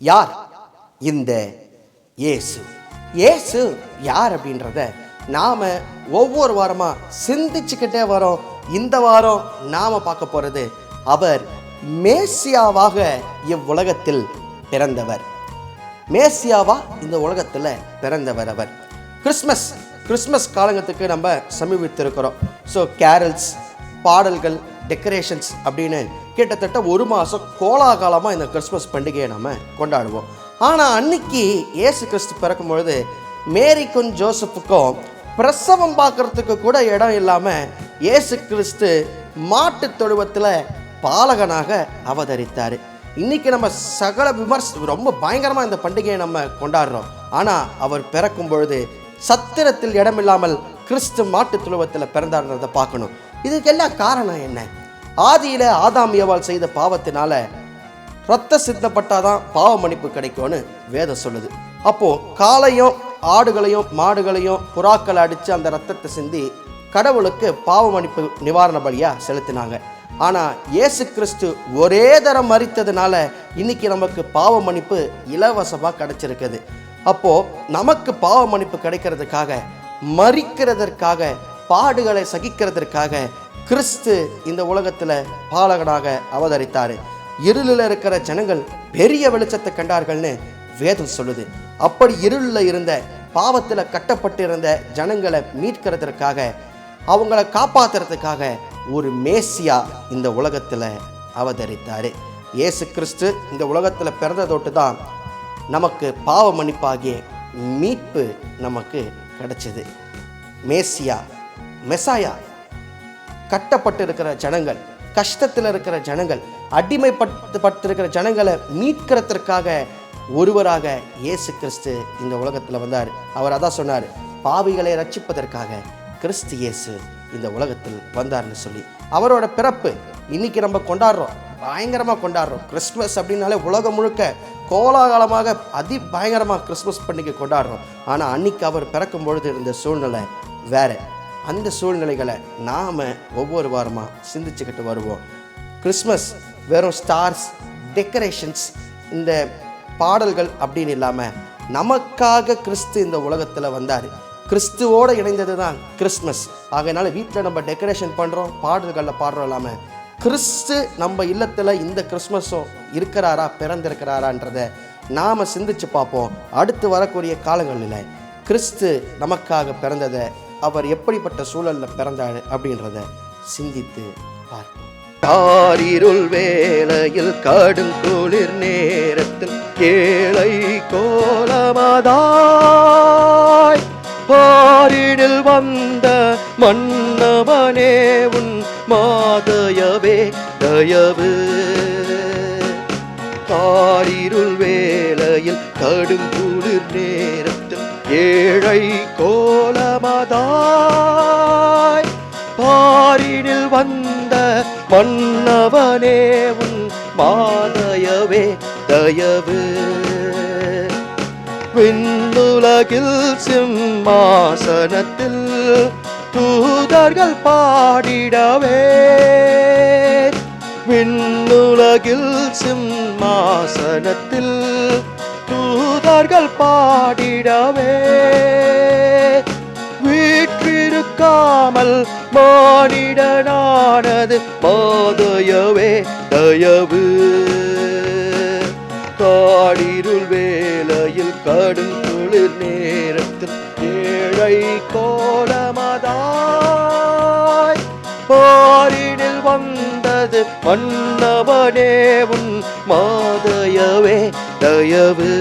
யார் இந்த இயேசு? இயேசு யார் அப்படின்றத நாம் ஒவ்வொரு வாரமாக சிந்திச்சுக்கிட்டே வரோம். இந்த வாரம் நாம் பார்க்க போகிறது, அவர் மேசியாவாக இவ்வுலகத்தில் பிறந்தவர். மேசியாவா இந்த உலகத்தில் பிறந்தவர் அவர். கிறிஸ்மஸ் காலங்கத்துக்கு நம்ம சமீபித்திருக்கிறோம். ஸோ கேரல்ஸ், பாடல்கள், டெக்கரேஷன்ஸ் அப்படின்னு கிட்டத்தட்ட ஒரு மாதம் கோலாகாலமாக இந்த கிறிஸ்மஸ் பண்டிகையை நம்ம கொண்டாடுவோம். ஆனால் அன்னைக்கு இயேசு கிறிஸ்து பிறக்கும் பொழுது மேரிக்கும் ஜோசப்புக்கும் பிரசவம் பார்க்கறதுக்கு கூட இடம் இல்லாமல் இயேசு கிறிஸ்து மாட்டு தொழுவத்தில் பாலகனாக அவதரித்தார். இன்றைக்கி நம்ம சகல ரொம்ப பயங்கரமாக இந்த பண்டிகையை நம்ம கொண்டாடுறோம். ஆனால் அவர் பிறக்கும் பொழுது சத்திரத்தில் இடமில்லாமல் கிறிஸ்து மாட்டு தொழுவத்தில் பிறந்தார்ன்றதை பார்க்கணும். இதுக்கெல்லாம் காரணம் என்ன? ஆதியில் ஆதாம் ஏவாள் செய்த பாவத்தினால ரத்த சித்தப்பட்டாதான் பாவ மன்னிப்பு கிடைக்கும்னு வேதம் சொல்லுது. அப்போது காளையும் ஆடுகளையும் மாடுகளையும் புறாக்களை அடித்து அந்த ரத்தத்தை சிந்தி கடவுளுக்கு பாவ மன்னிப்பு நிவாரண பலியாக செலுத்தினாங்க. ஆனால் இயேசு கிறிஸ்து ஒரே தரம் மரித்ததுனால இன்னைக்கு நமக்கு பாவ மன்னிப்பு இலவசமாக கிடைச்சிருக்குது. அப்போது நமக்கு பாவ மன்னிப்பு கிடைக்கிறதுக்காக, மரிக்கிறதற்காக, பாடுகளை சகிக்கிறதற்காக கிறிஸ்து இந்த உலகத்தில் பாலகனாக அவதரித்தார். இருளில் இருக்கிற ஜனங்கள் பெரிய வெளிச்சத்தை கண்டார்கள்னு வேதம் சொல்லுது. அப்படி இருளில் இருந்த, பாவத்தில் கட்டப்பட்டிருந்த ஜனங்களை மீட்கிறதுக்காக, அவங்கள காப்பாற்றுறதுக்காக ஒரு மேசியா இந்த உலகத்தில் அவதரித்தார். இயேசு கிறிஸ்து இந்த உலகத்தில் பிறந்ததோட்டு தான் நமக்கு பாவ மன்னிப்பாகிய மீட்பு நமக்கு கிடைச்சது. மெசாயா கட்டப்பட்டு இருக்கிற ஜனங்கள், கஷ்டத்தில் இருக்கிற ஜனங்கள், அடிமைப்பட்டிருக்கிற ஜனங்களை மீட்கிறதுக்காக ஒருவராக இயேசு கிறிஸ்து இந்த உலகத்தில் வந்தார். அவர் அதான் சொன்னார், பாவிகளை ரட்சிப்பதற்காக கிறிஸ்து இயேசு இந்த உலகத்தில் வந்தார்னு சொல்லி. அவரோட பிறப்பு இன்னைக்கு நம்ம கொண்டாடுறோம், பயங்கரமாக கொண்டாடுறோம். கிறிஸ்மஸ் அப்படின்னாலே உலகம் முழுக்க கோலாகலமாக பயங்கரமாக கிறிஸ்மஸ் பண்டிகை கொண்டாடுறோம். ஆனால் அன்னைக்கு அவர் பிறக்கும் பொழுது இருந்த சூழ்நிலை வேறு. அந்த சூழ்நிலைகளை நாம் ஒவ்வொரு வாரமாக சிந்திச்சுக்கிட்டு வருவோம். கிறிஸ்மஸ் வெறும் ஸ்டார்ஸ், டெக்கரேஷன்ஸ், இந்த பாடல்கள் அப்படின்னு இல்லாமல் நமக்காக கிறிஸ்து இந்த உலகத்தில் வந்தார். கிறிஸ்துவோடு இணைந்தது தான் கிறிஸ்மஸ். ஆகையினால வீட்டில் நம்ம டெக்கரேஷன் பண்ணுறோம், பாடல்களில் பாடுறோம் இல்லாமல் கிறிஸ்து நம்ம இல்லத்தில் இந்த கிறிஸ்மஸும் இருக்கிறாரா, பிறந்திருக்கிறாரான்றதை நாம் சிந்திச்சு பார்ப்போம். அடுத்து வரக்கூடிய காலங்களில் கிறிஸ்து நமக்காக பிறந்ததை, அவர் எப்படிப்பட்ட சூழலில் பிறந்தார் அப்படின்றத சிந்தித்து பார்ப்போம். காரிருள் வேளையில் கடும் குளிர் நேரத்தில் ஏழை கோலமதாய் பாரிடில் வந்த மன்னவனே உன் மாதயவே தயவு. காரிருள் வேளையில் கடும் குளிர் நேரத்தில் ஏழை கோலமதாய் பாரிடில் வந்த மன்னவனே உன் மாதயவே தயவு. விண்ணுலகில் சிம்மாசனத்தில் தூதர்கள் பாடிடவே, விண்ணுலகில் சிம்மாசனத்தில் தூதர்கள் பாடிடவே, வீற்றிருக்காமல் மானிடனானது மாதயவே தயவு. காரிருள் வேளையில் கடும் குளிர் நேரத்தில் ஏழை கோலமதாய் பாரிடில் வந்தது மன்னவனே உன் மாதயவே தயவு.